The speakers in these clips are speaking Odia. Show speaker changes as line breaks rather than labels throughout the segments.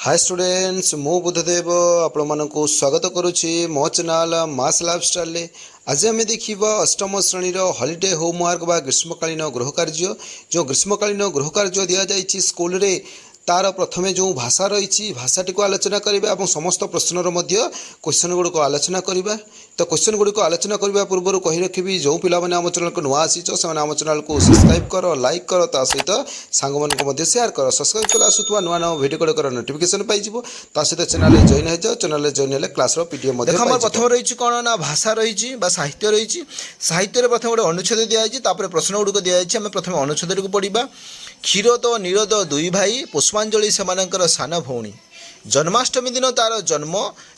हाय स्टूडेंट्स मु बुद्धदेव आपण स्वागत करुच्ची मो चैनल मास लाइफस्टाइल। आज आम देखा अष्टम श्रेणी हॉलिडे होमवर्क बा ग्रीष्मकालीन गृह कार्य। जो ग्रीष्मकालीन गृह कार्य दि जाएगी स्कूल रे तार प्रथमे जो भाषा रही भाषाटी को आलोचना करवा और समस्त प्रश्नर क्वेश्चन गुड़िक आलोचना करवा। तो क्वेश्चन गुड़िक आलोचना करने पूर्व कही रखी जो पाने आम चैनल को नुआ आसी से आम चैनल को सब्सक्राइब कर लाइक कर ता सहित सांग मान सेयार कर सब्सक्राइब कले आसूा नुआ नुआ भिडियो गुड़िकर नोटिफिकेशन पाइज सहित चैनल जॉइन हो चैनल जॉइन हेल्ले क्लास पीडीएफ
प्रथम रही कौन ना भाषा रही साहित्य रही साहित्य प्रथम गोटे अनुच्छेद दिखाई प्रश्न गुड़िक दिखाई आम प्रथम अनुच्छेद को पढ़ा। क्षीरोद नीरोद दुई भाई पुष्पांजलि सेमानंकर सान भौणी जन्माष्टमी दिन तार जन्म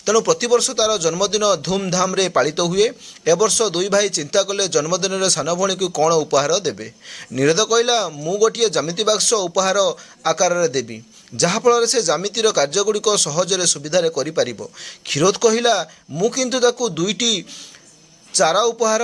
तेणु प्रतिवर्ष तार जन्मदिन धूमधाम रे पालित हुए। ए वर्ष दुई भाई चिंता कले जन्मदिन रे सान भौणी को कौन उपहार देबे। नीरद कहला मु गोटे जामिति बाक्स उपहार आकार रे देबी जहाँफल से जामितिर कार्यगुड़िक सहजरे सुविधार करिपारिबो। क्षीरोद कहला मु किंतु ताकू दुईटी चारा उपहार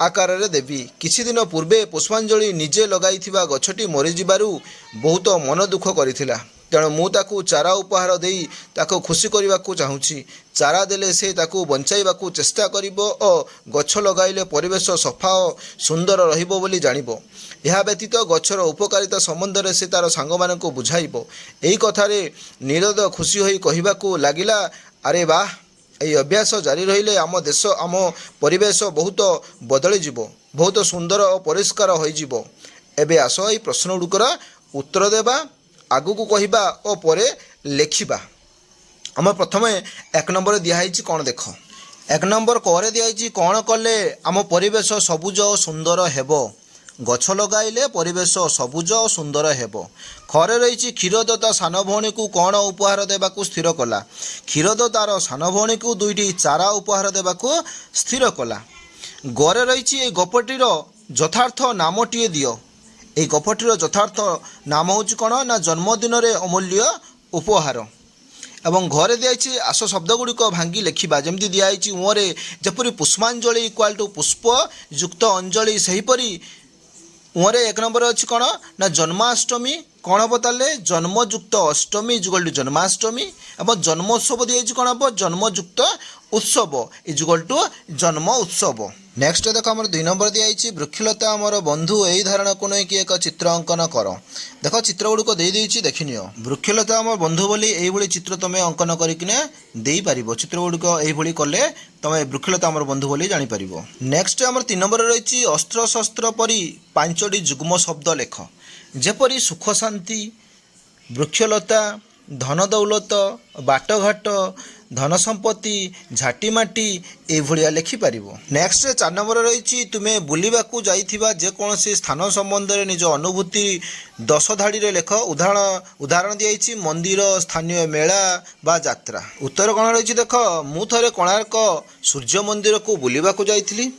आकार रे देवी। किछि दिन पूर्वे पुष्पांजलि निजे लगाई गछटी मरीजिबारु बहुत मन दुख करिथिला तेणु मु ताकू चारा उपहार देई ताकू खुशी करने को चाहूँगी। चारा देले से ताकू बंचाइबाकू चेष्टा करिबो और गछ लगाइले परिवेश सफा और सुंदर रहिबो बोली जानिबो। यह व्यतीत गछर उपकारिता संबंध में से तार सांग मानकू बुझाइबो। एही कथारे नीरद खुशी होई कहिबाकू लागिला अरे वाह यही अभ्यास जारी रहिले आम देश आम परिवेश बहुत बदली जीवो बहुत सुंदर और परिष्कार हो जीवो। एबे आस यही प्रश्न गुड़िकर उत्तर देवा आगु को कहवा और परे लेखिबा। आम प्रथम एक नंबर दिखाई कौन देख एक नंबर करे दिखाई कौन कले आम परिवेश सबुज और सुंदर हेबो। गछ लगाइले परिवेश सबुज और सुंदर हेबो। खरे रही क्षीरोद ता सान भौणी को कौन उपहार देवाकू स्थिर कला। क्षीरोद तार सान भौणी को दुईटी चारा उपहार देवाकू स्थिर कला। गरे रही गपटीर यथार्थ नामटीए दियो। ये गपटीर यथार्थ नाम हूँ कौन ना जन्मदिन रे अमूल्य उपहार। एवं घरे दिखाई आस शब्द गुड़िक भांगी लेखिबा जमती दिखाई मुहरे जपरी पुष्पांजलि इक्वाल टू पुष्प युक्त अंजलि सेहीपरी मुहरे एक नंबर अच्छी कौन ना जन्माष्टमी कौन हम ताले जन्मयुक्त अष्टमी इजुगल टू जन्माष्टमी और जन्मोत्सव दिखाई कौन हम जन्मयुक्त उत्सव इजुगल टू जन्म उत्सव। नेक्स्ट देख आम दुई नंबर दिखाई वृक्षलता आमर बंधु यही धारणा को लेकिन एक चित्र अंकन कर। देख चित्र गुड़िक देदेछि देखिनि वृक्षलता आम बंधु बोली यही चित्र तुम अंकन कर चित्र गुड़िक यही कले तुम वृक्षलता आमर बंधु बोली जापर। नेक्स्ट आम तीन नंबर रही अस्त्र शस्त्र परी पांचटी जुग्म शब्द लेख जेपरी सुख शांति वृक्षलता धन दौलत बाटघाट धन संपत्ति झाटीमाटी ये लिखिपार। नेक्स्ट 4 नंबर रही तुम्हें बुलवाकू जाइथिबा जेकोसी स्थान संबंध में निज अनुभूति 10 धाड़ी रे लेख। उदाहरण दिखाई मंदिर स्थानीय मेला बा यात्रा। उत्तर कौन रही देख मु थरे कोणार्क सूर्य मंदिर को बुलवाकू जाइथिली।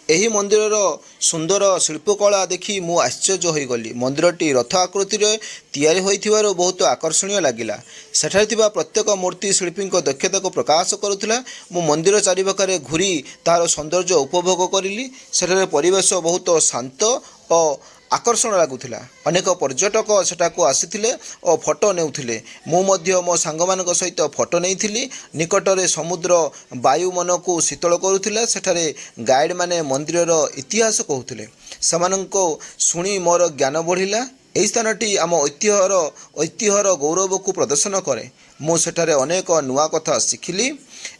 एही मंदिर सुंदर शिल्पकला देखी मु आश्चर्य हो गली। मंदिरटी रथ आकृति तैयारी होइथिबारो बहुत आकर्षणीय लगिला। सेठारे थिबा प्रत्येक मूर्ति शिल्पी दक्षता को प्रकाश करुथिला। मु मंदिर चारिपाखे घूरी तार सौंदर्य उपभोग करिली। सेठारे परिवेश बहुत शांत और आकर्षण लगुला। अनेक पर्यटक सेठाकू आसीथिले और फोटो नेउथिले। मु मध्य मो सांग मानक सहित फोटो नेइथिली। निकटरे समुद्र वायु मन को शीतल करुथिला। सेठारे गाइड माने मंदिरर इतिहास कहूथिले। सेमानंको सुनी मोर ज्ञान बढ़िला। एही स्थानटी आम ऐतिह्यर गौरव को प्रदर्शन करे। मु सेठारे अनेक नुआ कथा शिखिली।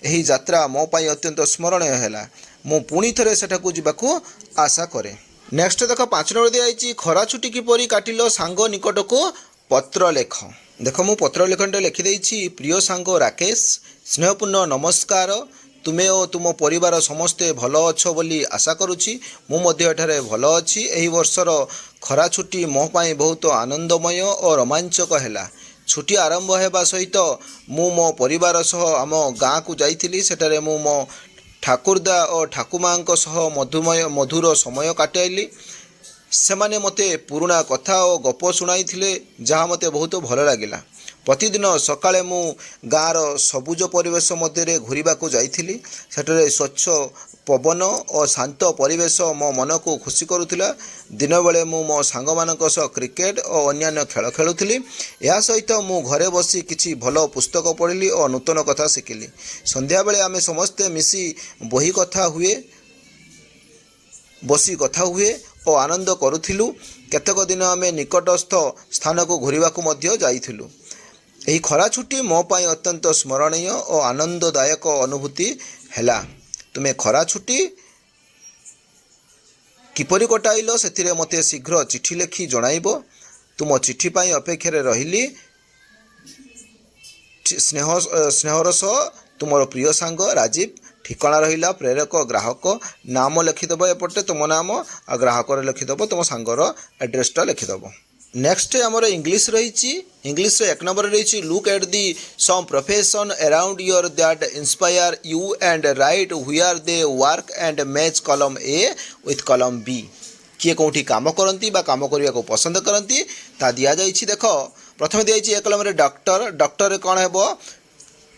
एही यात्रा मो पाई अत्यंत स्मरणीय हैला। मु पुणी थरे सेठाकू जिबाकू आशा करे। नेक्स्ट देख 5 नंबर दिखाई खरा छुट्टी किपरि काटिल सांग निकट को पत्र लेख। देख मु पत्र लेखनटे लिखिदेछि प्रिय सांग राकेश स्नेहपूर्ण नमस्कार तुम्हें और तुम परिवार समस्ते भल अच्छ बोली आशा करुछि। मु मध्य एठारे भल अछि। एही वर्षर खरा छुट्टी मो पाई बहुत आनंदमय और रोमांचक हैला। छुट्टी आरंभ हेबा सहित मु मो परिवार सह आम गाँ को जाइथिली। सेठारे मु मो ठाकुरदा और ठाकुमां मधुर समय काटाइली। सेमाने मते पुराना कथा और गप शुणाई जहाँ मते बहुत भल लगिला। प्रतिदिन सकाळे मु गाँर सबुज परिवेश मध्य घूरवाक जाइथिली। सेठारे स्वच्छ ପବନ ଓ ଶାନ୍ତ ପରିବେଶ ମୋ ମନକୁ ଖୁସି କରୁଥିଲା। ଦିନବେଳେ ମୁଁ ମୋ ସାଙ୍ଗମାନଙ୍କ ସହ କ୍ରିକେଟ ଓ ଅନ୍ୟାନ୍ୟ ଖେଳ ଖେଳୁଥିଲି। ଏହା ସହିତ ମୁଁ ଘରେ ବସି କିଛି ଭଲ ପୁସ୍ତକ ପଢ଼ିଲି ଓ ନୂତନ କଥା ଶିଖିଲି। ସନ୍ଧ୍ୟାବେଳେ ଆମେ ସମସ୍ତେ ମିଶି ବସି କଥା ହୁଏ ଓ ଆନନ୍ଦ କରୁଥିଲୁ। କେତେକ ଦିନ ଆମେ ନିକଟସ୍ଥ ସ୍ଥାନକୁ ଘୂରିବାକୁ ମଧ୍ୟ ଯାଇଥିଲୁ। ଏହି ଖରା ଛୁଟି ମୋ ପାଇଁ ଅତ୍ୟନ୍ତ ସ୍ମରଣୀୟ ଓ ଆନନ୍ଦଦାୟକ ଅନୁଭୂତି ହେଲା। ତୁମେ ଖରା ଛୁଟି କିପରି କଟାଇଲ ସେଥିରେ ମୋତେ ଶୀଘ୍ର ଚିଠି ଲେଖି ଜଣାଇବ। ତୁମ ଚିଠି ପାଇଁ ଅପେକ୍ଷାରେ ରହିଲି। ସ୍ନେହର ସହ ତୁମର ପ୍ରିୟ ସାଙ୍ଗ ରାଜୀବ। ଠିକଣା ରହିଲା ପ୍ରେରକ ଗ୍ରାହକ। ନାମ ଲେଖିଦେବ ଏପଟେ ତୁମ ନାମ, ଆଉ ଗ୍ରାହକରେ ଲେଖିଦେବ ତୁମ ସାଙ୍ଗର ଆଡ୍ରେସଟା ଲେଖିଦେବ। ନେକ୍ସଟ ଆମର ଇଂଲିଶ ରହିଛି। ଇଂଲିଶର 1 ନମ୍ବର ରହିଛି look at the some profession around your that inspire you and write where they work and match column A with column B. କିଏ କେଉଁଠି କାମ କରନ୍ତି ବା କାମ କରିବାକୁ ପସନ୍ଦ କରନ୍ତି ତାହା ଦିଆଯାଇଛି। ଦେଖ ପ୍ରଥମେ ଦିଆଯାଇଛି 1 କଲମରେ ଡକ୍ଟର। ଡକ୍ଟରରେ କ'ଣ ହେବ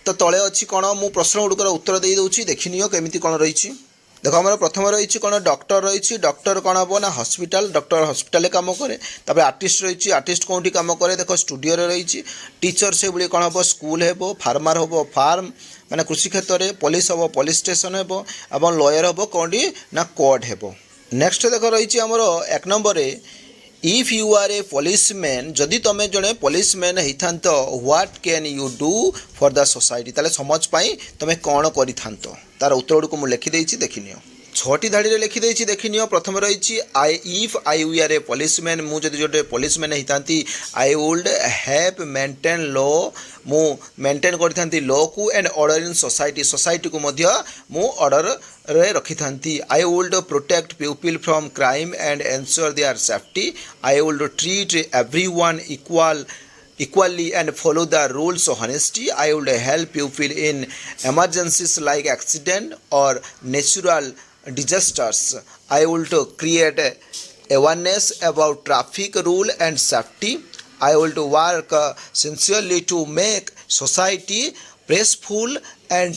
ତ ତଳେ ଅଛି କ'ଣ, ମୁଁ ପ୍ରଶ୍ନ ଗୁଡ଼ିକର ଉତ୍ତର ଦେଇଦେଉଛି, ଦେଖିନିଅ କେମିତି କ'ଣ ରହିଛି। ଦେଖ ଆମର ପ୍ରଥମେ ରହିଛି କ'ଣ ଡକ୍ଟର ରହିଛି। ଡକ୍ଟର କ'ଣ ହେବ ନା ହସ୍ପିଟାଲ, ଡକ୍ଟର ହସ୍ପିଟାଲରେ କାମ କରେ। ତାପରେ ଆର୍ଟିଷ୍ଟ ରହିଛି, ଆର୍ଟିଷ୍ଟ କେଉଁଠି କାମ କରେ, ଦେଖ ଷ୍ଟୁଡ଼ିଓରେ ରହିଛି। ଟିଚର ସେଭଳି କ'ଣ ହେବ ସ୍କୁଲ ହେବ। ଫାର୍ମର ହେବ ଫାର୍ମ ମାନେ କୃଷି କ୍ଷେତ୍ରରେ। ପୋଲିସ ହେବ ପୋଲିସ ଷ୍ଟେସନ ହେବ। ଏବଂ ଲୟର ହେବ କେଉଁଠି ନା କୋର୍ଟ ହେବ। ନେକ୍ସଟ ଦେଖ ରହିଛି ଆମର 1 ନମ୍ବରରେ ଇଫ୍ ୟୁ ଆର୍ ଏ ପୋଲିସମ୍ୟାନ୍, ଯଦି ତୁମେ ଜଣେ ପୋଲିସମ୍ୟାନ୍ ହେଇଥାନ୍ତ what can you do for the society, ତାହେଲେ ସମାଜ ପାଇଁ ତୁମେ କ'ଣ କରିଥାନ୍ତ। ତାର ଉତ୍ତର ଗୁଡ଼ିକୁ ମୁଁ ଲେଖିଦେଇଛି, ଦେଖିନିଅ। 6ଟି ଧାଡ଼ିରେ ଲେଖିଦେଇଛି, ଦେଖିନିଅ। ପ୍ରଥମେ ରହିଛି ଇଫ୍ ଆଇ ୱିଆର୍ ଏ ପୋଲିସମ୍ୟାନ୍, ମୁଁ ଯଦି ଗୋଟେ ପୋଲିସମ୍ୟାନ୍ ହେଇଥାନ୍ତି I would have maintain law, ମୁଁ ମେଣ୍ଟେନ୍ କରିଥାନ୍ତି ଲକୁ ଆଣ୍ଡ ଅର୍ଡ଼ର ଇନ୍ ସୋସାଇଟି, ସୋସାଇଟିକୁ ମଧ୍ୟ ମୁଁ ଅର୍ଡ଼ରରେ ରଖିଥାନ୍ତି। I would protect people from crime and ensure their safety. I would treat everyone equally and follow the rules of honesty. I would help people in emergencies like accident or natural disasters. I would create awareness about traffic rule and safety. I would work sincerely to make society peaceful and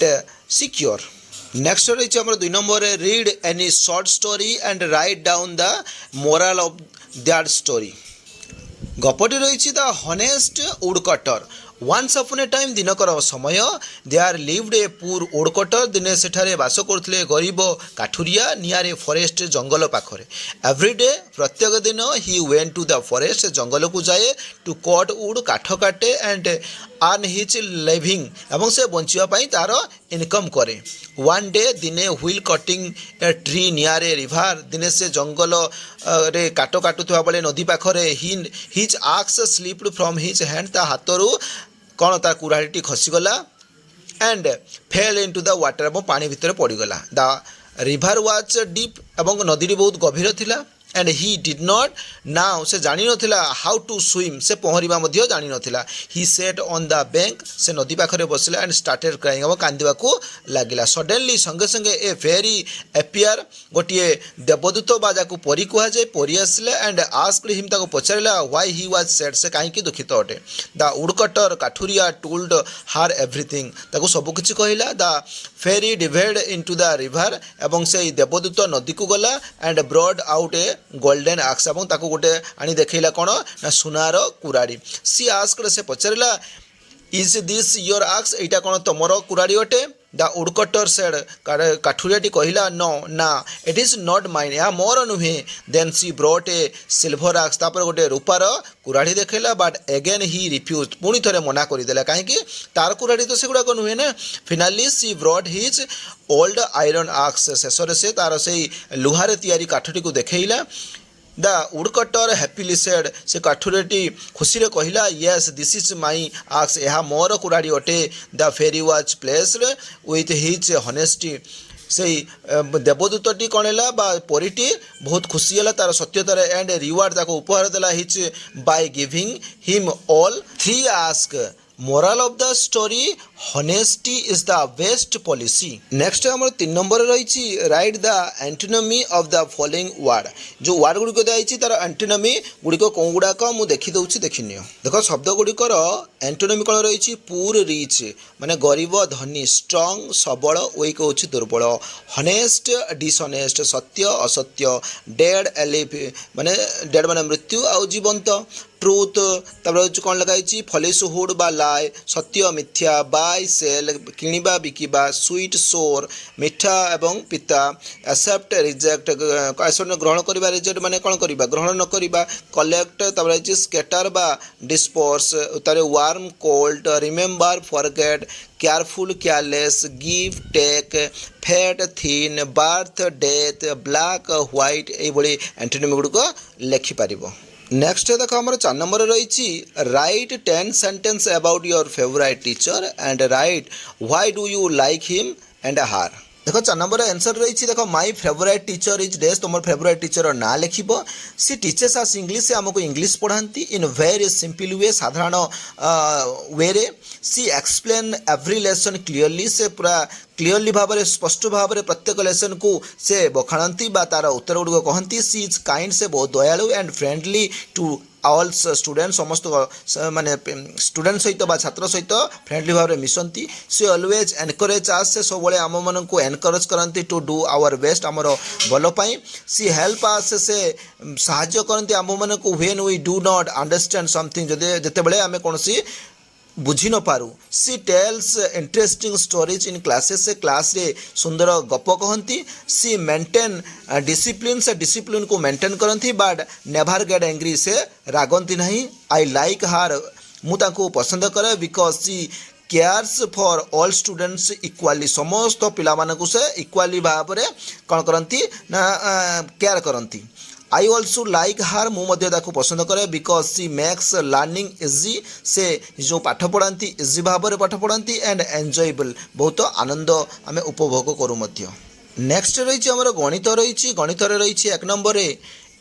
secure. Next ରହିଛି ଆମର 2 ନମ୍ବରରେ read any short story and write down the moral of that story. ଗପଟି ରହିଛି ଦ ହନେଷ୍ଟ ଉଡ଼କଟର। ୱାନ୍ସ ଅପନ୍ ଏ ଟାଇମ୍, ଦିନକର ସମୟ, ଦେୟାର ଲିଭ୍ଡ ଏ ପୁର୍ ଉଡ଼କଟର, ଦିନେ ସେଠାରେ ବାସ କରୁଥିଲେ ଗରିବ କାଠୁରିଆ ନିଆର ଏ ଫରେଷ୍ଟ, ଜଙ୍ଗଲ ପାଖରେ। ଏଭ୍ରିଡେ, ପ୍ରତ୍ୟେକ ଦିନ, ହି ୱେଣ୍ଟ ଟୁ ଦ ଫରେଷ୍ଟ, ଜଙ୍ଗଲକୁ ଯାଏ, ଟୁ କଟ୍ ଉଡ୍, କାଠ କାଟେ, ଆଣ୍ଡ ଆର୍ନ ହିଜ୍ ଲିଭିଂ, ଏବଂ ସେ ବଞ୍ଚିବା ପାଇଁ ତା'ର ଇନକମ୍ କରେ। ୱାନ୍ ଡେ, ଦିନେ, while cutting a tree near a river, ଦିନେ ସେ ଜଙ୍ଗଲରେ କାଠ କାଟୁଥିବା ବେଳେ ନଦୀ ପାଖରେ his axe slipped from his hand, ତା ହାତରୁ କ'ଣ ତା କୁରାଢ଼ୀଟି ଖସିଗଲା। And fell into the water, ଏବଂ ପାଣି ଭିତରେ ପଡ଼ିଗଲା। ଦ ରିଭର ୱାଜ୍ ଡିପ୍, ଏବଂ ନଦୀଟି ବହୁତ ଗଭୀର ଥିଲା। And he did not know, ସେ ଜାଣିନଥିଲା ହାଉ ଟୁ ସୁଇମ୍, ସେ ପହଁରିବା ମଧ୍ୟ ଜାଣିନଥିଲା। He set on the bank, ସେ ନଦୀ ପାଖରେ ବସିଲା। ଆଣ୍ଡ ଷ୍ଟାର୍ଟେଡ୍ କ୍ରାଇଂ, ଏବଂ କାନ୍ଦିବାକୁ ଲାଗିଲା। ସଡେନଲି, ସଙ୍ଗେ ସଙ୍ଗେ, ଏ ଫେରି ଆପିଆର, ଗୋଟିଏ ଦେବଦୂତ ବା ଯାକୁ ପରୀ କୁହାଯାଏ, ପରୀ ଆସିଲା। ଆଣ୍ଡ ଆସ୍କଡ୍ ହିମ୍, ତାକୁ ପଚାରିଲା ହ୍ୱାଇ ହି ୱାଜ୍ ସେଡ୍, ସେ କାହିଁକି ଦୁଃଖିତ ଅଟେ। ଦ ଉଡ଼କଟର, କାଠୁରିଆ, ଟୋଲ୍ଡ ହାର୍ ଏଭ୍ରିଥିଙ୍ଗ, ତାକୁ ସବୁକିଛି କହିଲା। The fairy dived into the river, ଏବଂ ସେଇ ଦେବଦୂତ ନଦୀକୁ ଗଲା। And brought out a golden axe, ଏବଂ ତାକୁ ଗୋଟେ ଆଣି ଦେଖେଇଲା କ'ଣ ନା ସୁନାର କୁରାଢ଼ୀ। ସି ଆସ୍କଡ୍, ସେ ପଚାରିଲା ଇଜ୍ ଦିସ୍ ୟୋର୍ ଆକ୍ସ, ଏଇଟା କ'ଣ ତମର କୁରାଢ଼ୀ ଅଟେ। ଦ ଉଡ଼କଟର ସେଡ୍, କାଠୁରିଆଟି କହିଲା ନ, ନା, ଇଟ୍ ଇଜ୍ ନଟ୍ ମାଇନ୍, ଏହା ମୋର ନୁହେଁ। ଦେନ୍ ସି ବ୍ରଟ୍ ଏ ସିଲଭର ଆକ୍ସ, ତାପରେ ଗୋଟେ ରୂପାର କୁରାଢ଼ୀ ଦେଖେଇଲା। ବଟ୍ ଏଗେନ୍ ହି ରିଫ୍ୟୁଜ୍, ପୁଣି ଥରେ ମନା କରିଦେଲା, କାହିଁକି ତାର କୁରାଢ଼ୀ ତ ସେଗୁଡ଼ାକ ନୁହେଁ ନା। Finally she brought his old iron axe, ଶେଷରେ ସେ ତାର ସେଇ ଲୁହାରେ ତିଆରି କାଠଟିକୁ ଦେଖେଇଲା। ଦ ଉଡ଼କଟର ହ୍ୟାପିଲି ସେଡ୍, ସେ କାଠୁରିଆଟି ଖୁସିରେ କହିଲା ୟେସ୍ ଦିସ୍ ଇଜ୍ ମାଇ ଆକ୍ସ, ଏହା ମୋର କୁରାଢ଼ୀ ଅଟେ। ଦ ଫେରି ୱାଜ୍ ପ୍ଲେସ୍ଡ ୱିଥ୍ ହିଜ୍ ହନେଷ୍ଟି, ସେଇ ଦେବଦୂତଟି କ'ଣ ହେଲା ବା ପରୀଟି ବହୁତ ଖୁସି ହେଲା ତାର ସତ୍ୟତାରେ। ଆଣ୍ଡ ରିୱାର୍ଡ଼, ତାକୁ ଉପହାର ଦେଲା his by giving him all 3 ଆସ୍କ। Moral of the story, honesty is the best policy. Next ଆମର 3 ନମ୍ବରରେ ରହିଛି write the antonym of the following word. ଯେଉଁ ୱାର୍ଡ଼ ଗୁଡ଼ିକ ଦିଆଯାଇଛି ତାର ଆଣ୍ଟିନୋମି ଗୁଡ଼ିକ କେଉଁ ଗୁଡ଼ାକ ମୁଁ ଦେଖିଦେଉଛି, ଦେଖିନିଅ। ଦେଖ ଶବ୍ଦ ଗୁଡ଼ିକର एंटोनिमी कौन रही पुअर रिच माने गरीब धनी स्ट्रंग सबल वीक होची दुर्बल हनेस्ट डिसऑनेस्ट सत्य असत्य डेड एलिव माने डेड माने मृत्यु आउ जीवंत ट्रुथ तापर कौन लगाई फलिसहुड बा लाए सत्य मिथ्या बाय सेल किणिबा बिकिबा स्वीट सोर मिठा एवं पिता एक्सेप्ट रिजेक्ट ग्रहण करबा रिजेक्ट माने कौन करबा ग्रहण न करबा कलेक्ट तापर स्कैटर बा डिस्पर्स तारे warm cold remember forget careful careless give take fat thin birth death black white ये एंटोनिमी गुड़िक लेखिपार नेक्स्ट देख आम 4 नंबर रही right 10 sentence about your favourite teacher and right why do you like him and हार देखो 4 नंबर आंसर रही देखो माय फेवरेट टीचर इज डेस तुम फेवरेट टीचर ना लिख सी टीचर्स आस इंग्लिश से आमको इंग्लिश पढ़ाती इन वेरी सिंपल वे साधारण वे रे सी एक्सप्लेन एवरी लेसन क्लीयरली से पूरा क्लीयरली भाव में स्पष्ट भाव में प्रत्येक लेसन को से बखाणती तार उत्तर गुड़िक कहती सी इज काइंड से बहुत दयालु and friendly to all student समस्त माने स्टूडेंट सहित छात्र सहित फ्रेंडली भाव में मिसंती सी ऑलवेज एनकरेज आस से सब आम मन को एनकरेज करती टू डू आवर बेस्ट आमर भलपाई सी हेल्प आस से साहाय्य करती आम मन को when we do not understand something जिते बड़े आम कौन बुझी न पारू she tells interesting stories in classes से क्लास रे सुंदर गप कहती सी मेंटेन डिसिप्लिन से डिसिप्लिन को मेंटेन करती बट नेवर गेट एंग्री से रागंती नहीं आई लाइक हार मुझे पसंद करे because she cares for all students equally समस्त पिला मानकु से इक्वाली भाव में कौन करती ना केयर करती आई ऑल्सो लाइक हार मुझे पसंद करे because she makes learning easy से जो पाठ पढ़ाती इजी भाव में पाठ पढ़ाती एंड एंजॉयबल बहुत आनंद आम उपभोग करूँ नेक्स्ट रही आमर गणित रही गणित रही 1 नंबर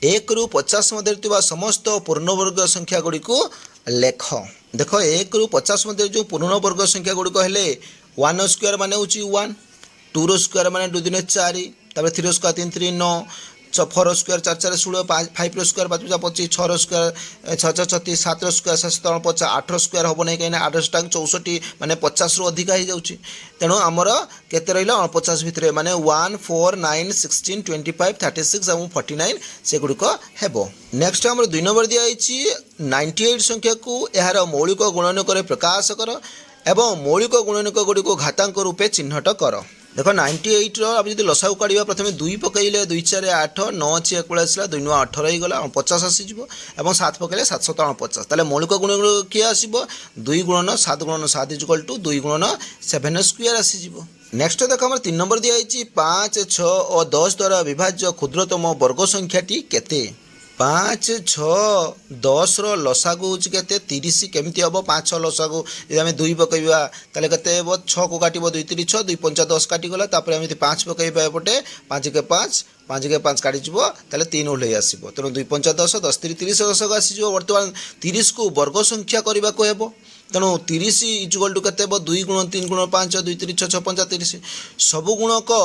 1 ରୁ 50 मध्य समस्त पूर्णवर्ग संख्या गुड़ी को लेख देख 1 ରୁ 50 मध्य जो पूर्णवर्ग संख्या गुड़िक है 1 स्क्वायर मान 1 2 स्क्वायर मान 2 2 4 3 square 3 3 9 4 square 4 4 16 5 square 5 25 6 square 6 36 7 square 7 50 8 square हम नहीं कहीं 8 टांग 64 माने 50 रु अधिका हो जाऊँगी तेणु आमर केते रहा 49 भितर माने 1 4 9 16 25 36 और 49 से गुड़िक हेब नेक्स्ट आम 2 नंबर दिखाई 98 संख्या को यार मौलिक गुणनक प्रकाश कर एवं मौलिक गुणनक गुड़िक घातांक रूपे चिन्हट कर देख 98 आप जब लसाऊ काढ़ा प्रथम 2 पकड़े 2 4 8 9 6 1 आसला 2 9 18 होगा 50 आसीज और 7 पकड़े 7 7 50 ताले मौलिक गुण किए आसो 2 गुणन 7 गुणन 7 इक्वल टू 2 गुणन 7 स्क्वायर आसीज नेक्स्ट देख आम 3 नंबर दिखाई 5 6 और 10 द्वारा विभाज्य क्षुद्रतम वर्ग संख्याटी केते 5 6 10 लसागु हूँ के 30 केमी हम 5 6 लसागु आम 2 पकड़ा ताले के 6 को काट 2 3 6 2 5 10 काटिगला आम 5 पकड़ा एपटे 5 के 5 5 के 5 काटिज ताले 3 ओल्हे आसो तेणु 2 5 10 10 3 30 दशक आसीज बर्तमान 30 को वर्ग संख्या करने को हेब तेणु 30 इजुअल टू के 2 गुण 3 गुण 5 2 3 6 6 5 30 सब गुणक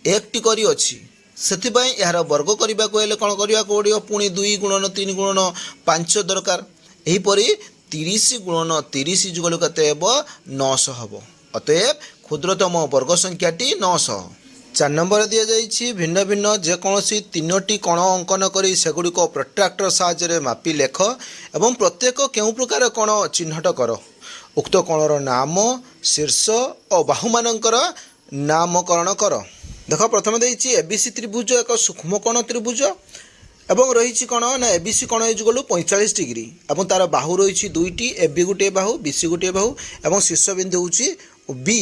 एकटी करी अच्छी से यार वर्ग करने को हेल्ले कौन करने को पड़ो पुणी 2 गुणन 3 गुणन 5 दरकार यहीपरि 30 गुणन 30 जुगल के 900 हम अतएव क्षुद्रतम वर्ग संख्याटी 900 4 नंबर दि जाइए भिन्न भिन्न जेकोसी 3टी कण अंकन कर सेगुड़िक प्रोट्राक्टर साहाय्य मापी लेख एवं प्रत्येक केउ प्रकार कण चिन्हट कर उक्त कणर नाम शीर्ष और बाहुमानकर नामकरण कर देख प्रथम देखिए एबीसी त्रिभुज एक सूक्ष्म कोण त्रिभुज एवं रही कौन ना एबीसी कोण इजुगल 45 डिग्री और तार बाहु रही 2टी एबी गोटे बाहु बीसी गोटे बाहु और शीर्ष बिंदु हूँ बी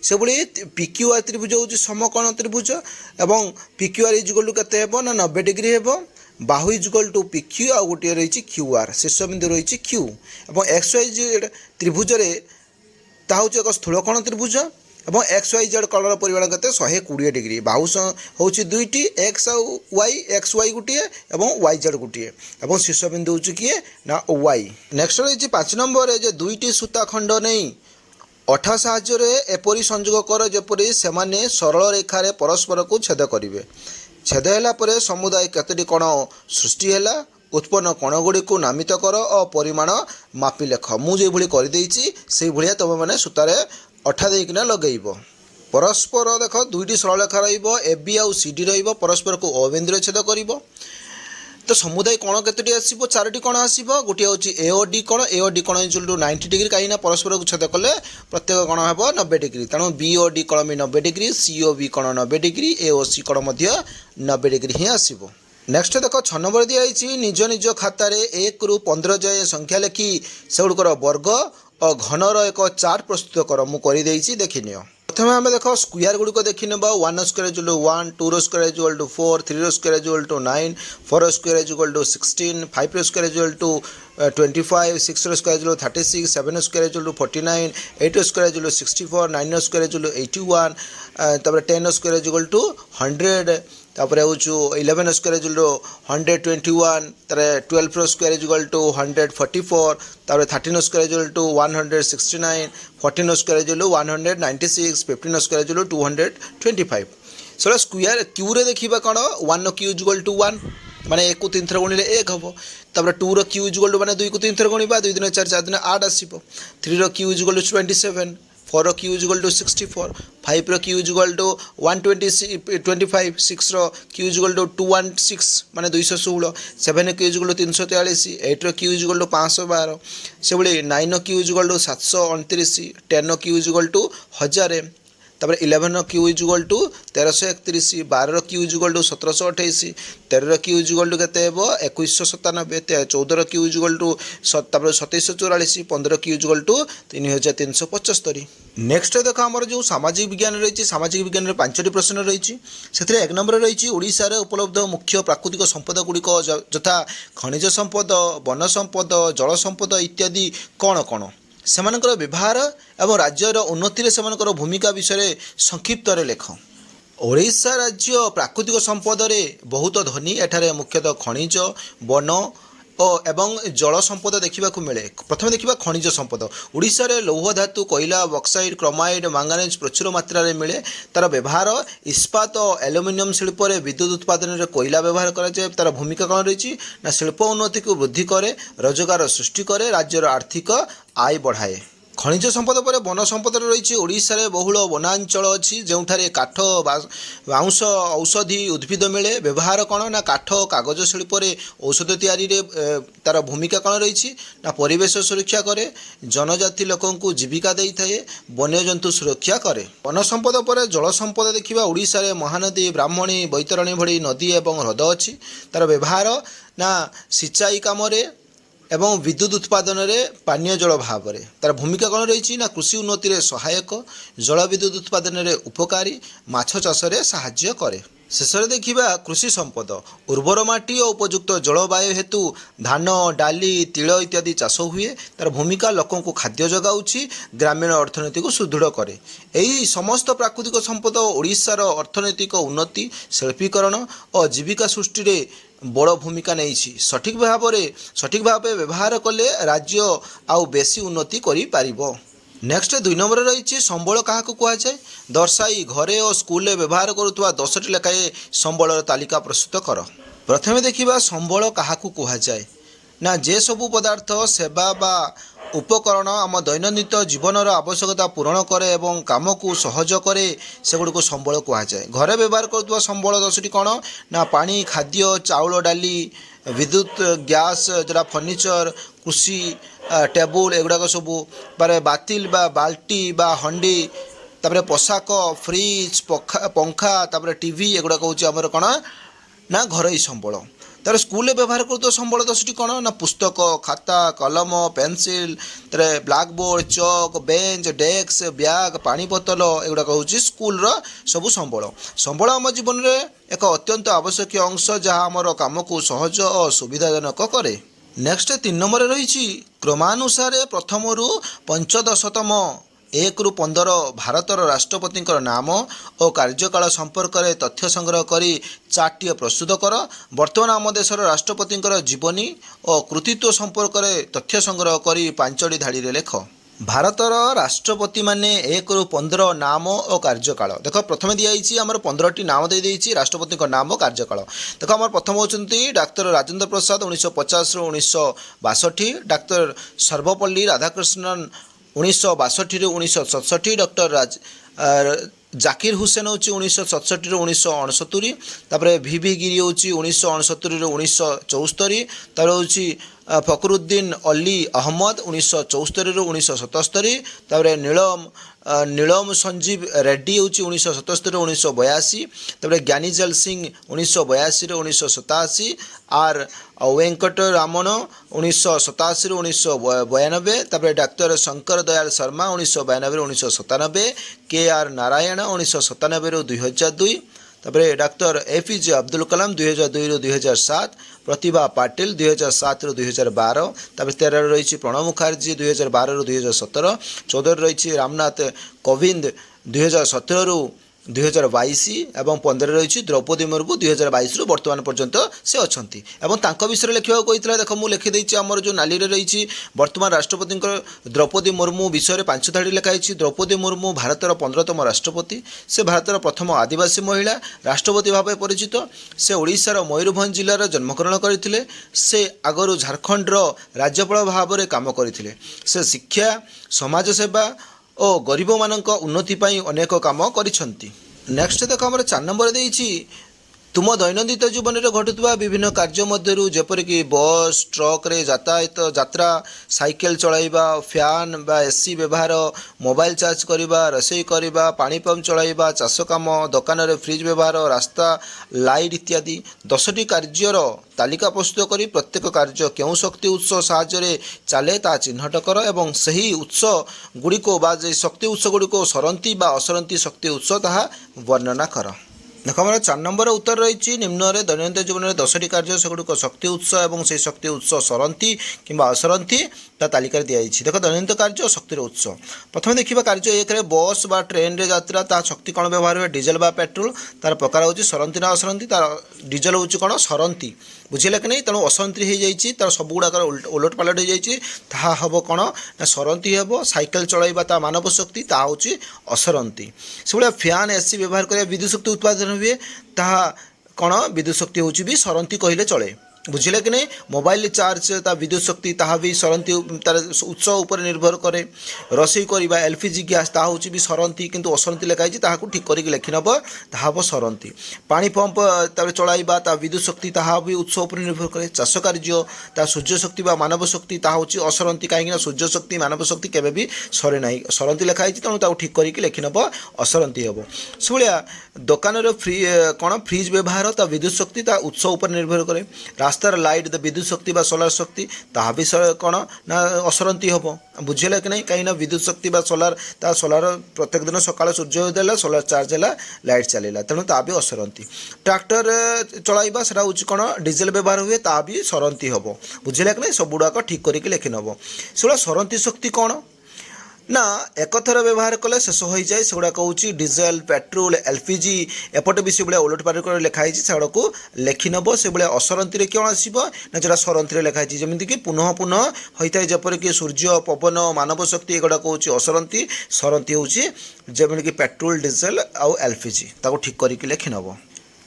से भाई पिक्यूआर त्रिभुज हूँ समकोण त्रिभुज और पिक्यूआर इजुगल के ना 90 degree hey Bahu is equal to PQ आ गोटे रही क्यूआर शीर्ष बिंदु रही क्यू और एक्स वाई जेड त्रिभुज हूँ एक स्थूलकोण त्रिभुज और एक्स वाई जेड कलर परिमाण के 120 डिग्री बाहु हूँ 2टी एक्स एक्स वाई गोटे और वाई जेड गोटे और शीर्ष बिंदु हूँ किए ना वाई नेक्स्ट रही 5 नंबर 2टी सूता खंड नहीं अठा साहाय्य एपरी संयोग कर जपरी से सरल रेखार परस्पर को छेद करेंगे छेद है समुदाय कतोटी कण सृष्टि है उत्पन्न कणगुड़िक नामित कर और परिमाण मापी लेख। मुझे करदेची से भाया तुम मैंने सूतार अठा देकिना लगेब। परस्पर देख दुईटी सरलरेखा रबी आउ सी डी परस्पर को अबिंदु छेद कर। तो समुदाय कोण केतोटी आसीबो चारोटी कोण आसीबो गोटे होची ए ओ डी कोण कोण इक्वल टू 90 डिग्री कहीं परस्पर को छेद कले प्रत्येक कोण हेबो 90 डिग्री तेणु बी ओ डी कोण भी 90 डिग्री सी ओ बी कोण 90 डिग्री ए ओ सी कोण मध्य 90 डिग्री ही आसीबो। नेक्स्ट देख 6 नंबर दिखाई निज निज खातार 1 ରୁ 15 जाए संख्या लेखि सेगुड़िकर वर्ग और घनर एक चार्ट प्रस्तुत कर मुझे देखनी। प्रथम आम देख स्क्वायर गुड़िक देखी ना 1 square is 1 2 square is 4 3 square is 9 4 square is 16 5 square is 25 6 square is 36 7 square is 49 8 square is 64 9 square is 81 10 square is 100 तापर हूँ 11 स्क्वायर इज 121 12 स्क्वायर इज 144 तापर 13 square is 169 14 square is 196 15 square is 225। So square Q रे देखा कौन 1 क्यू इज 1 माने 1 को 3 थर गुणिले 1 हम तापर 2 रो क्यू इज माने 2 को 3 थर गुणा 2 दिन 4 4 दिन 8 आसो 3 रो क्यू इज 27 4 रो क्यू इज 64 5 रो क्यू इज 125 6 रो क्यू इज 216 माने 216 7 रो क्यू इज 343 8 रो क्यू इज 512 से भाई 9 रो क्यू इज 729 10 रो क्यू इज 1000 तापर 11 रो क्यू इज 1331 12 रो क्यू इज 1728 13 रो क्यू इज केते 2197 14 रो क्यू इज तापर 2744 15 क्यू इज 3375। नेक्स्ट देख आमर जो सामाजिक विज्ञान रही सामाजिक विज्ञान में 5टी प्रश्न रही से 1 नंबर रही ओडिशा रे उपलब्ध मुख्य प्राकृतिक संपद गुड़िक यथा खनिज संपद वन संपद जल संपद इत्यादि कौन कौन सेमानकर व्यवहार एवं राज्यर उन्नति सेमानकर भूमिका विषय संक्षिप्त लेख। ओडिशा राज्य प्राकृतिक संपद बहुत धनी एठारे मुख्यतः खनिज वन एवं जल संपद देखा मिले। प्रथम देखा खनिज संपद ओडिशा रे लौह धातु कोयला बक्साइड क्रोमाइड मांगानीज प्रचुर मात्रा रे मिले। तार व्यवहार इस्पात और एल्युमिनियम शिल्प रे विद्युत उत्पादन रे कोयला व्यवहार कराए। तार भूमिका कौन रही ना शिल्प उन्नति को वृद्धि करे रोजगार सृष्टि करे राज्यर आर्थिक आय बढ़ाए। खनिज संपद पर वन संपद रही ओडिशा रे बहुल वनांचल अच्छी जो काठ बाउंश औषधि उद्भिद मिले। व्यवहार कौन ना काठ कागज शिल्प औषध तैयारी तार भूमिका कौन रही ना परिवेश सुरक्षा करे जनजाति लोक जीविका दे थाए वन्यजंतु सुरक्षा करे। वन संपद पर जल संपद देखा ओडिशा रे महानदी ब्राह्मणी बैतरणी भली नदी एवं ह्रद अच्छी। तार व्यवहार ना सिंचाई काम एवं विद्युत उत्पादन में पानीय जल भाव में तार भूमिका कौन रही ना कृषि उन्नति रे सहायक जल विद्युत उत्पादन में उपकारी माछ चाष रे साहाय्य करे। शेष देखा कृषि संपद उर्वर माटी और उपयुक्त जलवायु हेतु धान डाली तिल इत्यादि चाष हुए। तार भूमिका लोकों को खाद्य जगाऊँगी ग्रामीण अर्थनीति को सुदृढ़ करे। यही समस्त प्राकृतिक संपद ओडिशार अर्थनैतिक उन्नति शिल्पीकरण और जीविका सृष्टि रे बड़ भूमिका नहीं। सठिक भाव व्यवहार कले राज्य आउ बेसी उन्नति करि पारिबो। नेक्स्ट 2 नंबर रही संबल क्या कहुए दर्शाई घरे और स्कूल व्यवहार करुवा 10टी लेखाएं संबल तालिका प्रस्तुत कर। प्रथमे देखा संबल क्या कहुए ना जे सबू पदार्थ सेवा बा उपकरण आम दैनन्दिन जीवनर आवश्यकता पूरण करे एवं काम को सहज करे सेगुड़ संबल कहुए। घरे व्यवहार करुवा संबल 10टी कौन ना पानी खाद्य चाउल डाली विद्युत गैस जोड़ा फर्निचर कृषि टेबुल एगुड़ाक सबू पर बातिल बा बाल्टी बा हंडी तापर पोशाक फ्रिज पंखा तापर टीवी एगुड़ाक हूँ आमर कौन ना घरोई संबल। तार स्कूल व्यवहार कर संबल 10टी कौन ना पुस्तक खाता कलम पेनसिल तार ब्लैकबोर्ड चक बेंच डेस्क बैग पानी बोतल एगुड़ाक हूँ स्कूल सबू संबल। संबल आम जीवन में एक अत्यंत आवश्यक अंश जहाँ आमर काम को सहज और सुविधाजनक करे। नेक्स्ट 3 नंबर रही क्रमानुसार प्रथम रु 15तम 1 ରୁ 15 भारतर राष्ट्रपति नाम और कार्यकाल संपर्क में तथ्य संग्रह करी चार्टटीए प्रस्तुत कर। बर्तमान आम देशर राष्ट्रपति जीवनी और कृतित्व संपर्क में तथ्य संग्रह करी 5टी धाड़ी लेख। ଭାରତର ରାଷ୍ଟ୍ରପତିମାନେ 1ରୁ 15 ନାମ ଓ କାର୍ଯ୍ୟକାଳ। ଦେଖ ପ୍ରଥମେ ଦିଆଯାଇଛି ଆମର 15ଟି ନାମ ଦେଇଦେଇଛି ରାଷ୍ଟ୍ରପତିଙ୍କ ନାମ କାର୍ଯ୍ୟକାଳ। ଦେଖ ଆମର ପ୍ରଥମ ହେଉଛନ୍ତି ଡାକ୍ତର ରାଜେନ୍ଦ୍ର ପ୍ରସାଦ 1950ରୁ 1962, ଡାକ୍ତର ସର୍ବପଲ୍ଲୀ ରାଧାକୃଷ୍ଣନ୍ 1962ରୁ 1967, ଡକ୍ଟର ଜାକିର ହୁସେନ ହେଉଛି 1967ରୁ 1969, ତାପରେ ଭିଭି ଗିରି ହେଉଛି 1969ରୁ 1974, ତାପରେ ହେଉଛି ଫକରୁଦ୍ଦିନ ଅଲି ଅହମ୍ମଦ 1974ରୁ 1977, ତାପରେ ନୀଳମ ସଞ୍ଜୀବ ରେଡ୍ଡି ହେଉଛି 1977ରୁ 1982, ତାପରେ ଜ୍ଞାନୀ ଜେଲ୍ ସିଂ 1982ରୁ 1987, ଆର୍ वेंकट रामन 1987ରୁ 1992, ତାପରେ ଡାକ୍ତର ଶଙ୍କର ଦୟାଲ ଶର୍ମା 1992ରୁ 1997, KR ନାରାୟଣ 1997ରୁ 2002, ତାପରେ ଡାକ୍ତର APJ ଅବଦୁଲ କଲାମ 2002ରୁ 2007, ପ୍ରତିଭା ପାଟିଲ 2007ରୁ 2012, ତାପରେ 13ରେ ରହିଛି ପ୍ରଣବ ମୁଖାର୍ଜୀ 2012ରୁ 2017, 14ରେ ରହିଛି ରାମନାଥ କୋବିନ୍ଦ 2017ରୁ 2022 ଏବଂ 15ରେ ରହିଛି ଦ୍ରୌପଦୀ ମୁର୍ମୁ 2022ରୁ ବର୍ତ୍ତମାନ ପର୍ଯ୍ୟନ୍ତ ସେ ଅଛନ୍ତି। ଏବଂ ତାଙ୍କ ବିଷୟରେ ଲେଖିବାକୁ କହିଥିଲା, ଦେଖ ମୁଁ ଲେଖିଦେଇଛି ଆମର ଯେଉଁ ନାଲିରେ ରହିଛି ବର୍ତ୍ତମାନ ରାଷ୍ଟ୍ରପତିଙ୍କ ଦ୍ରୌପଦୀ ମୁର୍ମୁ ବିଷୟରେ 5 ଧାଡ଼ି ଲେଖା ହେଇଛି। ଦ୍ରୌପଦୀ ମୁର୍ମୁ ଭାରତର 15ତମ ରାଷ୍ଟ୍ରପତି, ସେ ଭାରତର ପ୍ରଥମ ଆଦିବାସୀ ମହିଳା ରାଷ୍ଟ୍ରପତି ଭାବେ ପରିଚିତ, ସେ ଓଡ଼ିଶାର ମୟୂରଭଞ୍ଜ ଜିଲ୍ଲାର ଜନ୍ମଗ୍ରହଣ କରିଥିଲେ, ସେ ଆଗରୁ ଝାଡ଼ଖଣ୍ଡର ରାଜ୍ୟପାଳ ଭାବରେ କାମ କରିଥିଲେ, ସେ ଶିକ୍ଷା ସମାଜସେବା ଓ ଗରିବମାନଙ୍କ ଉନ୍ନତି ପାଇଁ ଅନେକ କାମ କରିଛନ୍ତି। ନେକ୍ସଟ ଦେଖ ଆମର 4 ନମ୍ବରରେ ଦେଇଛି ତୁମ ଦୈନନ୍ଦିନ ଜୀବନରେ ଘଟୁଥିବା ବିଭିନ୍ନ କାର୍ଯ୍ୟ ମଧ୍ୟରୁ ଯେପରିକି ବସ୍ ଟ୍ରକରେ ଯାତ୍ରା, ସାଇକେଲ ଚଳାଇବା, ଫ୍ୟାନ୍ ବା AC ବ୍ୟବହାର, ମୋବାଇଲ ଚାର୍ଜ କରିବା, ରୋଷେଇ କରିବା, ପାଣି ପମ୍ପ ଚଳାଇବା, ଚାଷ କାମ, ଦୋକାନରେ ଫ୍ରିଜ୍ ବ୍ୟବହାର, ରାସ୍ତା ଲାଇଟ୍ ଇତ୍ୟାଦି 10ଟି କାର୍ଯ୍ୟର ତାଲିକା ପ୍ରସ୍ତୁତ କରି ପ୍ରତ୍ୟେକ କାର୍ଯ୍ୟ କେଉଁ ଶକ୍ତି ଉତ୍ସ ସାହାଯ୍ୟରେ ଚାଲେ ତାହା ଚିହ୍ନଟ କର ଏବଂ ସେହି ଉତ୍ସ ଗୁଡ଼ିକ ବା ଯେ ଶକ୍ତି ଉତ୍ସ ଗୁଡ଼ିକ ସରନ୍ତି ବା ଅସରନ୍ତି ଶକ୍ତି ଉତ୍ସ ତାହା ବର୍ଣ୍ଣନା କର। ଦେଖ ଆମର 4 ନମ୍ବର ଉତ୍ତର ରହିଛି ନିମ୍ନରେ ଦୈନନ୍ଦିନ ଜୀବନରେ 10ଟି କାର୍ଯ୍ୟ ସେଗୁଡ଼ିକ ଶକ୍ତି ଉତ୍ସ ଏବଂ ସେହି ଶକ୍ତି ଉତ୍ସ ସରନ୍ତି କିମ୍ବା ଅସରନ୍ତି ତା ତାଲିକାରେ ଦିଆଯାଇଛି। ଦେଖ ଦୈନନ୍ଦିନ କାର୍ଯ୍ୟ ଶକ୍ତିର ଉତ୍ସ। ପ୍ରଥମେ ଦେଖିବା କାର୍ଯ୍ୟ 1ରେ ବସ୍ ବା ଟ୍ରେନରେ ଯାତ୍ରା, ତାହା ଶକ୍ତି କ'ଣ ବ୍ୟବହାର ହୁଏ? ଡିଜେଲ ବା ପେଟ୍ରୋଲ। ତାର ପ୍ରକାର ହେଉଛି ସରନ୍ତି ନା ଅସରନ୍ତି, ତାର ଡିଜେଲ ହେଉଛି କ'ଣ? ସରନ୍ତି, ବୁଝିଲେ କି ନାହିଁ? ତେଣୁ ଅସରନ୍ତି ହେଇଯାଇଛି, ତାର ସବୁଗୁଡ଼ାକର ଓଲଟ ପାଲଟ ହେଇଯାଇଛି, ତାହା ହେବ କ'ଣ ନା ସରନ୍ତି ହେବ। ସାଇକେଲ ଚଳାଇବା ତା ମାନବ ଶକ୍ତି, ତାହା ହେଉଛି ଅସରନ୍ତି। ସେଭଳିଆ ଫ୍ୟାନ୍ AC ବ୍ୟବହାର କରିବା ବିଦ୍ୟୁତ୍ ଶକ୍ତି ଉତ୍ପାଦନ ହୁଏ, ତାହା କ'ଣ ବିଦ୍ୟୁତ୍ ଶକ୍ତି ହେଉଛି ବି ସରନ୍ତି କହିଲେ ଚଳେ, ବୁଝିଲେ କି ନାହିଁ? ମୋବାଇଲ ଚାର୍ଜ ତା ବିଦ୍ୟୁତ୍ ଶକ୍ତି, ତାହା ବି ସରନ୍ତି, ତାର ଉତ୍ସ ଉପରେ ନିର୍ଭର କରେ। ରୋଷେଇ କରିବା LPG ଗ୍ୟାସ୍, ତାହା ହେଉଛି ବି ସରନ୍ତି କିନ୍ତୁ ଅସରନ୍ତି ଲେଖା ହେଇଛି, ତାହାକୁ ଠିକ୍ କରିକି ଲେଖିନେବ, ତାହା ହେବ ସରନ୍ତି। ପାଣି ପମ୍ପ ତାପରେ ଚଳାଇବା ତା ବିଦ୍ୟୁତ୍ ଶକ୍ତି, ତାହା ବି ଉତ୍ସ ଉପରେ ନିର୍ଭର କରେ। ଚାଷ କାର୍ଯ୍ୟ ତା ସୂର୍ଯ୍ୟ ଶକ୍ତି ବା ମାନବ ଶକ୍ତି, ତାହା ହେଉଛି ଅସରନ୍ତି, କାହିଁକିନା ସୂର୍ଯ୍ୟ ଶକ୍ତି ମାନବ ଶକ୍ତି କେବେ ବି ସରେ ନାହିଁ, ସରନ୍ତି ଲେଖା ହେଇଛି, ତେଣୁ ତାକୁ ଠିକ୍ କରିକି ଲେଖିନେବ, ଅସରନ୍ତି ହେବ। ସେଭଳିଆ ଦୋକାନରେ ଫ୍ରିଜ୍ ବ୍ୟବହାର ତା ବିଦ୍ୟୁତ୍ ଶକ୍ତି ତା ଉତ୍ସ ଉପରେ ନିର୍ଭର କରେ। ରାସ୍ତାର ଲାଇଟ୍ ବିଦ୍ୟୁତ୍ ଶକ୍ତି ବା ସୋଲାର ଶକ୍ତି, ତାହା ବି କ'ଣ ନା ଅସରନ୍ତି ହେବ, ବୁଝିଲେ କି ନାହିଁ? କାହିଁକିନା ବିଦ୍ୟୁତ୍ ଶକ୍ତି ବା ସୋଲାର ପ୍ରତ୍ୟେକ ଦିନ ସକାଳେ ସୂର୍ଯ୍ୟ ଉଦୟ ହେଲା, ସୋଲାର ଚାର୍ଜ ହେଲା, ଲାଇଟ୍ ଚାଲିଲା, ତେଣୁ ତାହା ବି ଅସରନ୍ତି। ଟ୍ରାକ୍ଟର ଚଳାଇବା ସେଟା ହେଉଛି କ'ଣ? ଡିଜେଲ ବ୍ୟବହାର ହୁଏ, ତାହା ବି ସରନ୍ତି ହେବ, ବୁଝିଲେ କି ନାହିଁ? ସବୁଗୁଡ଼ାକ ଠିକ୍ କରିକି ଲେଖିନେବ। ସେଗୁଡ଼ା ସରନ୍ତି ଶକ୍ତି କ'ଣ ନା ଏକଥର ବ୍ୟବହାର କଲେ ଶେଷ ହୋଇଯାଏ, ସେଗୁଡ଼ାକ ହେଉଛି ଡିଜେଲ, ପେଟ୍ରୋଲ, LPG। ଏପଟେ ବି ସେଭଳିଆ ଓଲଟ ପାଲଟ କରି ଲେଖା ହେଇଛି, ସେଗୁଡ଼ାକୁ ଲେଖିନେବ। ସେଭଳିଆ ଅସରନ୍ତିରେ କ'ଣ ଆସିବ ନା ଯେଉଁଟା ସରନ୍ତିରେ ଲେଖା ହେଇଛି, ଯେମିତିକି ପୁନଃ ହୋଇଥାଏ, ଯେପରିକି ସୂର୍ଯ୍ୟ, ପବନ, ମାନବ ଶକ୍ତି, ଏଗୁଡ଼ାକ ହେଉଛି ଅସରନ୍ତି, ସରନ୍ତି ହେଉଛି ଯେମିତିକି ପେଟ୍ରୋଲ, ଡିଜେଲ ଆଉ LPG, ତାକୁ ଠିକ୍ କରିକି ଲେଖିନେବ।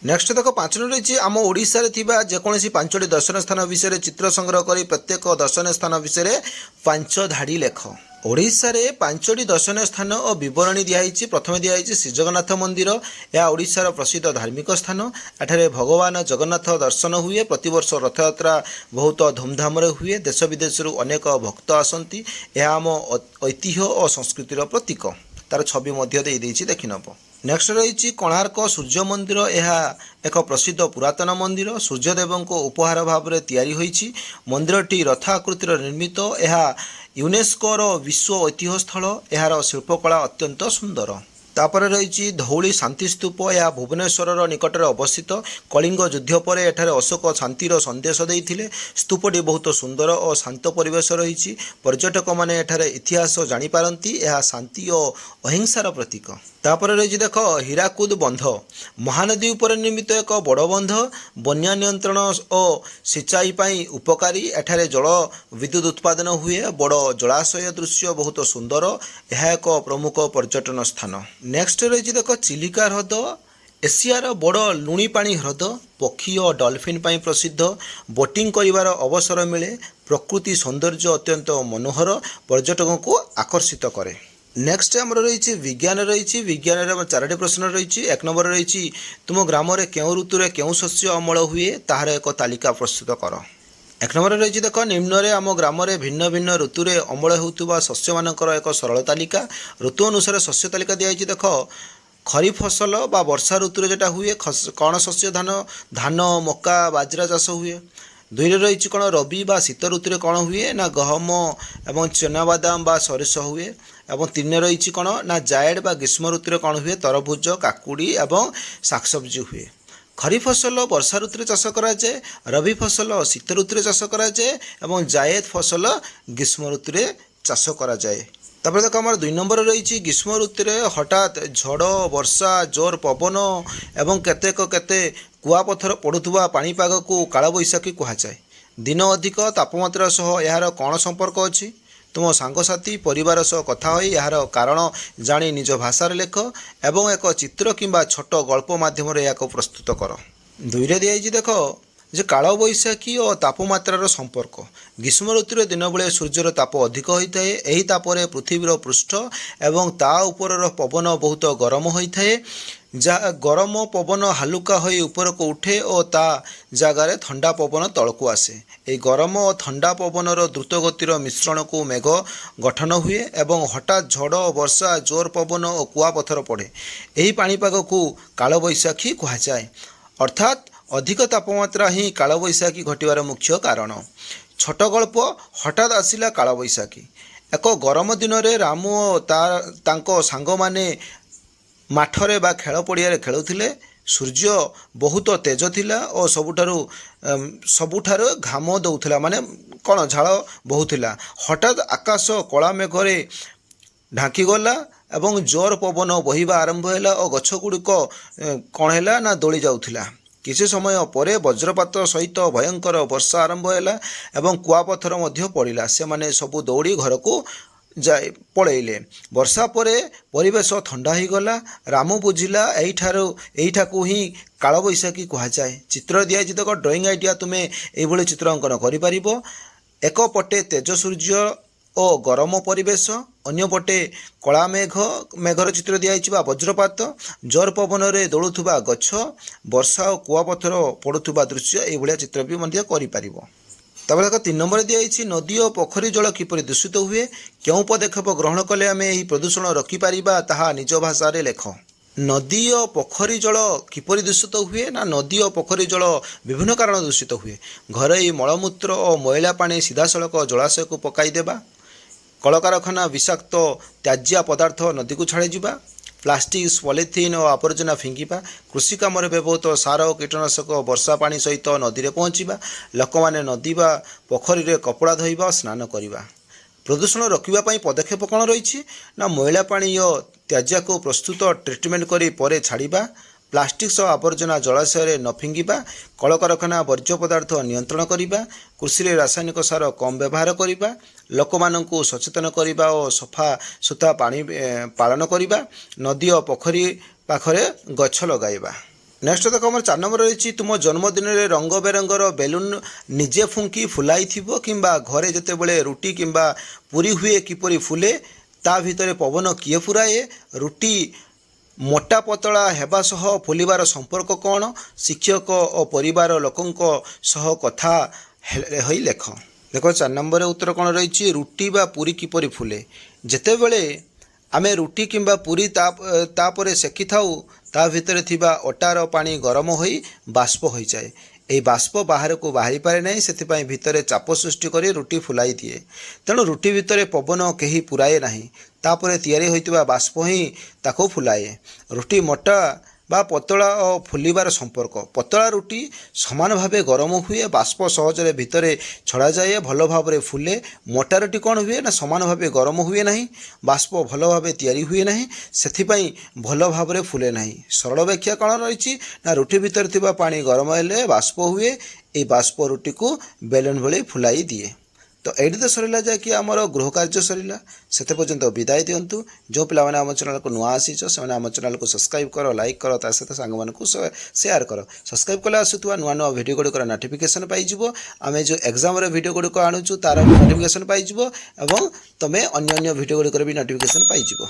ନେକ୍ସଟ ଦେଖ 5 ରହିଛି ଆମ ଓଡ଼ିଶାରେ ଥିବା ଯେକୌଣସି 5ଟି ଦର୍ଶନୀୟ ସ୍ଥାନ ବିଷୟରେ ଚିତ୍ର ସଂଗ୍ରହ କରି ପ୍ରତ୍ୟେକ ଦର୍ଶନୀୟ ସ୍ଥାନ ବିଷୟରେ 5 ଧାଡ଼ି ଲେଖ। ଓଡ଼ିଶାରେ 5ଟି ଦର୍ଶନୀୟ ସ୍ଥାନ ଓ ବିବରଣୀ ଦିଆହେଇଛି। ପ୍ରଥମେ ଦିଆହେଇଛି ଶ୍ରୀଜଗନ୍ନାଥ ମନ୍ଦିର, ଏହା ଓଡ଼ିଶାର ପ୍ରସିଦ୍ଧ ଧାର୍ମିକ ସ୍ଥାନ, ଏଠାରେ ଭଗବାନ ଜଗନ୍ନାଥ ଦର୍ଶନ ହୁଏ, ପ୍ରତିବର୍ଷ ରଥଯାତ୍ରା ବହୁତ ଧୁମଧାମରେ ହୁଏ, ଦେଶ ବିଦେଶରୁ ଅନେକ ଭକ୍ତ ଆସନ୍ତି, ଏହା ଆମ ଐତିହ୍ୟ ଓ ସଂସ୍କୃତିର ପ୍ରତୀକ। ତାର ଛବି ମଧ୍ୟ ଦେଇଦେଇଛି, ଦେଖିନେବ। ନେକ୍ସଟ ରହିଛି କୋଣାର୍କ ସୂର୍ଯ୍ୟ ମନ୍ଦିର, ଏହା ଏକ ପ୍ରସିଦ୍ଧ ପୁରାତନ ମନ୍ଦିର, ସୂର୍ଯ୍ୟଦେବଙ୍କ ଉପହାର ଭାବରେ ତିଆରି ହୋଇଛି। ମନ୍ଦିରଟି ରଥ ଆକୃତିର ନିର୍ମିତ, ଏହା ୟୁନେସ୍କୋର ବିଶ୍ୱ ଐତିହ୍ୟ ସ୍ଥଳ, ଏହାର ଶିଳ୍ପକଳା ଅତ୍ୟନ୍ତ ସୁନ୍ଦର। ତାପରେ ରହିଛି ଧଉଳି ଶାନ୍ତିସ୍ତୂପ, ଏହା ଭୁବନେଶ୍ୱରର ନିକଟରେ ଅବସ୍ଥିତ। କଳିଙ୍ଗ ଯୁଦ୍ଧ ପରେ ଏଠାରେ ଅଶୋକ ଶାନ୍ତିର ସନ୍ଦେଶ ଦେଇଥିଲେ। ସ୍ତୂପଟି ବହୁତ ସୁନ୍ଦର ଓ ଶାନ୍ତ ପରିବେଶ ରହିଛି, ପର୍ଯ୍ୟଟକମାନେ ଏଠାରେ ଇତିହାସ ଜାଣିପାରନ୍ତି, ଏହା ଶାନ୍ତି ଓ ଅହିଂସାର ପ୍ରତୀକ। ତାପରେ ରହିଛି ଦେଖ ହୀରାକୁଦ ବନ୍ଧ ମହାନଦୀ ଉପରେ ନିର୍ମିତ ଏକ ବଡ଼ ବନ୍ଧ ବନ୍ୟା ନିୟନ୍ତ୍ରଣ ଓ ସିଞ୍ଚାଇ ପାଇଁ ଉପକାରୀ। ଏଠାରେ ଜଳ ବିଦ୍ୟୁତ୍ ଉତ୍ପାଦନ ହୁଏ। ବଡ଼ ଜଳାଶୟ ଦୃଶ୍ୟ ବହୁତ ସୁନ୍ଦର। ଏହା ଏକ ପ୍ରମୁଖ ପର୍ଯ୍ୟଟନ ସ୍ଥାନ। ନେକ୍ସଟ ରହିଛି ଦେଖ ଚିଲିକା ହ୍ରଦ ଏସିଆର ବଡ଼ ଲୁଣି ପାଣି ହ୍ରଦ ପକ୍ଷୀ ଓ ଡଲଫିନ୍ ପାଇଁ ପ୍ରସିଦ୍ଧ। ବୋଟିଂ କରିବାର ଅବସର ମିଳେ। ପ୍ରକୃତି ସୌନ୍ଦର୍ଯ୍ୟ ଅତ୍ୟନ୍ତ ମନୋହର ପର୍ଯ୍ୟଟକଙ୍କୁ ଆକର୍ଷିତ କରେ। ନେକ୍ସଟ ଆମର ରହିଛି ବିଜ୍ଞାନ ରହିଛି। ବିଜ୍ଞାନରେ ଆମର 4ଟି ପ୍ରଶ୍ନ ରହିଛି। 1 ନମ୍ବର ରହିଛି ତୁମ ଗ୍ରାମରେ କେଉଁ ଋତୁରେ କେଉଁ ଶସ୍ୟ ଅମଳ ହୁଏ ତାହାର ଏକ ତାଲିକା ପ୍ରସ୍ତୁତ କର। 1 ନମ୍ବରରେ ରହିଛି ଦେଖ ନିମ୍ନରେ ଆମ ଗ୍ରାମରେ ଭିନ୍ନ ଭିନ୍ନ ଋତୁରେ ଅମଳ ହେଉଥିବା ଶସ୍ୟମାନଙ୍କର ଏକ ସରଳ ତାଲିକା। ଋତୁ ଅନୁସାରେ ଶସ୍ୟ ତାଲିକା ଦିଆଯାଇଛି। ଦେଖ ଖରିଫ ଫସଲ ବା ବର୍ଷା ଋତୁରେ ଯେଟା ହୁଏ କ'ଣ ଶସ୍ୟ ଧାନ ମକା ବାଜରା ଚାଷ ହୁଏ। 2ରେ ରହିଛି କ'ଣ ରବି ବା ଶୀତ ଋତୁରେ କ'ଣ ହୁଏ ନା ଗହମ ଏବଂ ଚିନାବାଦାମ ବା ସୋରିଷ ହୁଏ। ଏବଂ 3ରେ ରହିଛି କ'ଣ ନା ଜାଏଡ଼ ବା ଗ୍ରୀଷ୍ମ ଋତୁରେ କ'ଣ ହୁଏ ତରଭୁଜ କାକୁଡ଼ି ଏବଂ ଶାକସବ୍ଜି ହୁଏ। ଖରିଫ ଫସଲ ବର୍ଷା ଋତୁରେ ଚାଷ କରାଯାଏ। ରବି ଫସଲ ଶୀତ ଋତୁରେ ଚାଷ କରାଯାଏ ଏବଂ ଜାଏଦ ଫସଲ ଗ୍ରୀଷ୍ମ ଋତୁରେ ଚାଷ କରାଯାଏ। ତାପରେ ଦେଖ ଆମର 2 ନମ୍ବର ରହିଛି ଗ୍ରୀଷ୍ମ ଋତୁରେ ହଠାତ୍ ଝଡ଼ ବର୍ଷା ଜୋର ପବନ ଏବଂ କେତେ କୁଆପଥର ପଡ଼ୁଥିବା ପାଣିପାଗକୁ କାଳବୈଶାଖୀ କୁହାଯାଏ। ଦିନ ଅଧିକ ତାପମାତ୍ରା ସହ ଏହାର କ'ଣ ସମ୍ପର୍କ ଅଛି? ତୁମ ସାଙ୍ଗସାଥି ପରିବାର ସହ କଥା ହୋଇ ଏହାର କାରଣ ଜାଣି ନିଜ ଭାଷାରେ ଲେଖ ଏବଂ ଏକ ଚିତ୍ର କିମ୍ବା ଛୋଟ ଗଳ୍ପ ମାଧ୍ୟମରେ ଏହାକୁ ପ୍ରସ୍ତୁତ କର। 2ରେ ଦିଆଯାଇଛି ଦେଖ ଯେ କାଳବୈଶାଖୀ ଓ ତାପମାତ୍ରାର ସମ୍ପର୍କ। ଗ୍ରୀଷ୍ମ ଋତୁରେ ଦିନବେଳେ ସୂର୍ଯ୍ୟର ତାପ ଅଧିକ ହୋଇଥାଏ। ଏହି ତାପରେ ପୃଥିବୀର ପୃଷ୍ଠ ଏବଂ ତା ଉପରର ପବନ ବହୁତ ଗରମ ହୋଇଥାଏ। ଗରମ ପବନ ହାଲୁକା ହୋଇ ଉପରକୁ ଉଠେ ଓ ତା ଜାଗାରେ ଥଣ୍ଡା ପବନ ତଳକୁ ଆସେ। ଏହି ଗରମ ଓ ଥଣ୍ଡା ପବନର ଦ୍ରୁତ ଗତିର ମିଶ୍ରଣକୁ ମେଘ ଗଠନ ହୁଏ ଏବଂ ହଠାତ୍ ଝଡ଼ ବର୍ଷା ଜୋର ପବନ ଓ କୁଆପଥର ପଡ଼େ। ଏହି ପାଣିପାଗକୁ କାଳବୈଶାଖୀ କୁହାଯାଏ। ଅର୍ଥାତ୍ ଅଧିକ ତାପମାତ୍ରା ହିଁ କାଳବୈଶାଖୀ ଘଟିବାର ମୁଖ୍ୟ କାରଣ। ଛୋଟ ଗଳ୍ପ ହଠାତ୍ ଆସିଲା କାଳବୈଶାଖୀ। ଏକ ଗରମ ଦିନରେ ରାମୁ ଓ ତାଙ୍କ ସାଙ୍ଗମାନେ ମାଠରେ ବା ଖେଳ ପଡ଼ିଆରେ ଖେଳୁଥିଲେ। ସୂର୍ଯ୍ୟ ବହୁତ ତେଜ ଥିଲା ଓ ସବୁଠାରୁ ଘାମ ଦେଉଥିଲା ମାନେ କ'ଣ ଝାଳ ବହୁଥିଲା। ହଠାତ୍ ଆକାଶ କଳା ମେଘରେ ଢାଙ୍କିଗଲା ଏବଂ ଜୋର ପବନ ବହିବା ଆରମ୍ଭ ହେଲା ଓ ଗଛଗୁଡ଼ିକ କ'ଣ ହେଲା ନା ଦୋଳି ଯାଉଥିଲା। କିଛି ସମୟ ପରେ ବଜ୍ରପାତ ସହିତ ଭୟଙ୍କର ବର୍ଷା ଆରମ୍ଭ ହେଲା ଏବଂ କୁଆପଥର ମଧ୍ୟ ପଡ଼ିଲା। ସେମାନେ ସବୁ ଦୌଡ଼ି ଘରକୁ ପଳେଇଲେ। ବର୍ଷା ପରେ ପରିବେଶ ଥଣ୍ଡା ହୋଇଗଲା। ରାମୁ ବୁଝିଲା ଏଇଠାକୁ ହିଁ କାଳବୈଶାଖୀ କୁହାଯାଏ। ଚିତ୍ର ଦିଆଯାଇଛି ଦେଖ ଡ୍ରଇଂ ଆଇଡ଼ିଆ ତୁମେ ଏଇଭଳି ଚିତ୍ର ଅଙ୍କନ କରିପାରିବ। ଏକ ପଟେ ତେଜ ସୂର୍ଯ୍ୟ ଓ ଗରମ ପରିବେଶ ଅନ୍ୟପଟେ କଳା ମେଘର ଚିତ୍ର ଦିଆଯାଇଛି ବା ବଜ୍ରପାତ ଜୋର ପବନରେ ଦୋଳୁଥିବା ଗଛ ବର୍ଷା ଓ କୁଆପଥର ପଡ଼ୁଥିବା ଦୃଶ୍ୟ ଏଇଭଳିଆ ଚିତ୍ର ବି ମଧ୍ୟ କରିପାରିବ। ତାପରେ ଦେଖ 3 ନମ୍ବରରେ ଦିଆଯାଇଛି ନଦୀ ଓ ପୋଖରୀ ଜଳ କିପରି ଦୂଷିତ ହୁଏ କେଉଁ ପଦକ୍ଷେପ ଗ୍ରହଣ କଲେ ଆମେ ଏହି ପ୍ରଦୂଷଣ ରୋକିପାରିବା ତାହା ନିଜ ଭାଷାରେ ଲେଖ। ନଦୀ ଓ ପୋଖରୀ ଜଳ କିପରି ଦୂଷିତ ହୁଏ ନା ନଦୀ ଓ ପୋଖରୀ ଜଳ ବିଭିନ୍ନ କାରଣ ଦୂଷିତ ହୁଏ। ଘରୋଇ ମଳମୂତ୍ର ଓ ମଇଳା ପାଣି ସିଧାସଳଖ ଜଳାଶୟକୁ ପକାଇଦେବା। କଳକାରଖାନା ବିଷାକ୍ତ ତ୍ୟାଜ୍ୟ ପଦାର୍ଥ ନଦୀକୁ ଛାଡ଼ିଯିବା। ପ୍ଲାଷ୍ଟିକ୍ସ ପଲିଥିନ୍ ଓ ଆବର୍ଜନା ଫିଙ୍ଗିବା। କୃଷି କାମରେ ବ୍ୟବହୃତ ସାର ଓ କୀଟନାଶକ ବର୍ଷା ପାଣି ସହିତ ନଦୀରେ ପହଞ୍ଚିବା। ଲୋକମାନେ ନଦୀ ବା ପୋଖରୀରେ କପଡ଼ା ଧୋଇବା ଓ ସ୍ନାନ କରିବା। ପ୍ରଦୂଷଣ ରୋକିବା ପାଇଁ ପଦକ୍ଷେପ କ'ଣ ରହିଛି ନା ମଇଳା ପାଣି ଓ ତ୍ୟାଜ୍ୟକୁ ପ୍ରସ୍ତୁତ ଟ୍ରିଟମେଣ୍ଟ କରି ପରେ ଛାଡ଼ିବା। ପ୍ଲାଷ୍ଟିକ୍ସ ଓ ଆବର୍ଜନା ଜଳାଶୟରେ ନ ଫିଙ୍ଗିବା। କଳକାରଖାନା ବର୍ଜ୍ୟ ପଦାର୍ଥ ନିୟନ୍ତ୍ରଣ କରିବା। କୃଷିରେ ରାସାୟନିକ ସାର କମ୍ ବ୍ୟବହାର କରିବା। ଲୋକମାନଙ୍କୁ ସଚେତନ କରିବା ଓ ସଫା ସୁତରା ପାଣି ପାଳନ କରିବା। ନଦୀ ଓ ପୋଖରୀ ପାଖରେ ଗଛ ଲଗାଇବା। ନେକ୍ସଟ ଦେଖ ଆମର 4 ନମ୍ବର ରହିଛି ତୁମ ଜନ୍ମଦିନରେ ରଙ୍ଗ ବେରଙ୍ଗର ବେଲୁନ୍ ନିଜେ ଫୁଙ୍କି ଫୁଲାଇଥିବ କିମ୍ବା ଘରେ ଯେତେବେଳେ ରୁଟି କିମ୍ବା ପୁରୀ ହୁଏ କିପରି ଫୁଲେ ତା ଭିତରେ ପବନ କିଏ ପୁରାଏ। ରୁଟି ମୋଟା ପତଳା ହେବା ସହ ଫୁଲିବାର ସମ୍ପର୍କ କ'ଣ? ଶିକ୍ଷକ ଓ ପରିବାର ଲୋକଙ୍କ ସହ କଥା ହୋଇ ଲେଖ। ଦେଖ 4 ନମ୍ବରରେ ଉତ୍ତର କ'ଣ ରହିଛି ରୁଟି ବା ପୁରୀ କିପରି ଫୁଲେ। ଯେତେବେଳେ ଆମେ ରୁଟି କିମ୍ବା ପୁରୀ ତାପରେ ସେକିଥାଉ ତା ଭିତରେ ଥିବା ଅଟାର ପାଣି ଗରମ ହୋଇ ବାଷ୍ପ ହୋଇଯାଏ। ଏହି ବାଷ୍ପ ବାହାରକୁ ବାହାରିପାରେ ନାହିଁ। ସେଥିପାଇଁ ଭିତରେ ଚାପ ସୃଷ୍ଟି କରି ରୁଟି ଫୁଲାଇ ଦିଏ। ତେଣୁ ରୁଟି ଭିତରେ ପବନ କେହି ପୁରାଏ ନାହିଁ। ତାପରେ ତିଆରି ହୋଇଥିବା ବାଷ୍ପ ହିଁ ତାକୁ ଫୁଲାଏ। ରୁଟି ମୋଟା
ବା ପତଳା ଓ ଫୁଲିବାର ସମ୍ପର୍କ। ପତଳା ରୁଟି ସମାନ ଭାବେ ଗରମ ହୁଏ, ବାଷ୍ପ ସହଜରେ ଭିତରେ ଛଡ଼ାଯାଏ, ଭଲ ଭାବରେ ଫୁଲେ। ମୋଟା ରୁଟି କ'ଣ ହୁଏ ନା ସମାନ ଭାବେ ଗରମ ହୁଏ ନାହିଁ, ବାଷ୍ପ ଭଲ ଭାବେ ତିଆରି ହୁଏ ନାହିଁ, ସେଥିପାଇଁ ଭଲ ଭାବରେ ଫୁଲେ ନାହିଁ। ସରଳ ବ୍ୟାଖ୍ୟା କ'ଣ ରହିଛି ନା ରୁଟି ଭିତରେ ଥିବା ପାଣି ଗରମ ହେଲେ ବାଷ୍ପ ହୁଏ, এই ବାଷ୍ପ ରୁଟିକୁ ବେଲୁନ ଭଳି ଫୁଲାଇ ଦିଏ। ତ ଏଇଠି ତ ସରିଲା ଯାହାକି ଆମର ଗୃହ କାର୍ଯ୍ୟ ସରିଲା। ସେତେ ପର୍ଯ୍ୟନ୍ତ ବିଦାୟ ଦିଅନ୍ତୁ। ଯେଉଁ ପିଲାମାନେ ଆମ ଚ୍ୟାନେଲକୁ ନୂଆ ଆସିଛ ସେମାନେ ଆମ ଚ୍ୟାନେଲକୁ ସବସ୍କ୍ରାଇବ୍ କର, ଲାଇକ୍ କର, ତା ସହିତ ସାଙ୍ଗମାନଙ୍କୁ ସେୟାର କର। ସବସ୍କ୍ରାଇବ୍ କଲେ ଆସୁଥିବା ନୂଆ ନୂଆ ଭିଡ଼ିଓ ଗୁଡ଼ିକର ନୋଟିଫିକେସନ୍ ପାଇଯିବ। ଆମେ ଯେଉଁ ଏକ୍ଜାମର ଭିଡ଼ିଓ ଗୁଡ଼ିକ ଆଣୁଛୁ ତାର ବି ନୋଟିଫିକେସନ୍ ପାଇଯିବ ଏବଂ ତୁମେ ଅନ୍ୟ ଭିଡ଼ିଓ ଗୁଡ଼ିକର ବି ନୋଟିଫିକେସନ୍ ପାଇଯିବ।